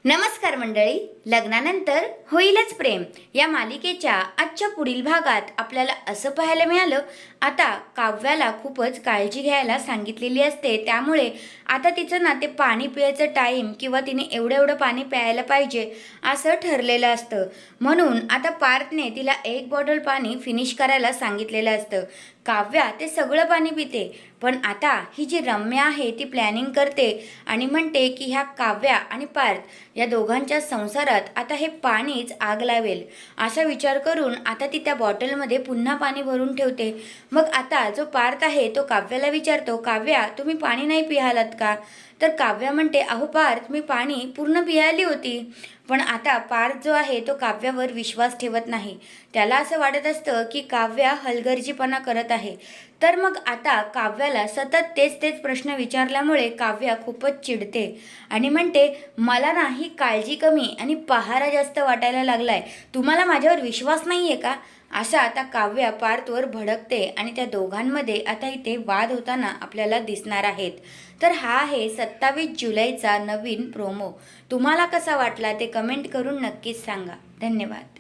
नमस्कार मंडळी, लग्नानंतर होईलच प्रेम या मालिकेच्या आजच्या पुढील भागात आपल्याला असं पाहायला मिळालं, आता काव्याला खूपच काळजी घ्यायला सांगितलेली असते. त्यामुळे आता तिचं ना ते पाणी पियाचं टाईम किंवा तिने एवढं पाणी प्यायला पाहिजे असं ठरलेलं असतं. म्हणून आता पार्थने तिला 1 बॉटल पाणी फिनिश करायला सांगितलेलं असतं. काव्या ते सगळं पाणी पिते, पण आता ही जी रम्या आहे ती प्लॅनिंग करते आणि म्हणते की ह्या काव्या आणि पार्थ या दोघांच्या संसारात आता हे पाणीच आग लावेल. असा विचार करून आता ती त्या बॉटलमध्ये पुन्हा पाणी भरून ठेवते. मग आता जो पार्थ आहे तो काव्याला विचारतो, काव्या तुम्ही पाणी नाही पिहालात का? तर काव्या म्हणते, अहो पार्थ मी पाणी पूर्ण पियाली होती. पण आता पार्थ जो आहे तो काव्यावर विश्वास ठेवत नाही. त्याला असं वाटत असतं की काव्या हलगर्जीपणा करत आहे. तर मग आता काव्याला सतत तेच प्रश्न विचारल्यामुळे काव्या खूपच चिडते आणि म्हणते, मला ना ही काळजी कमी आणि पहारा जास्त वाटायला लागलाय. तुम्हाला माझ्यावर विश्वास नाही आहे का? अशा आता काव्या पार्थवर भडकते आणि त्या दोघांमध्ये आता इथे वाद होताना आपल्याला दिसणार आहेत. तर हा आहे 27 जुलैचा नवीन प्रोमो. तुम्हाला कसा वाटला ते कमेंट करून नक्कीच सांगा. धन्यवाद.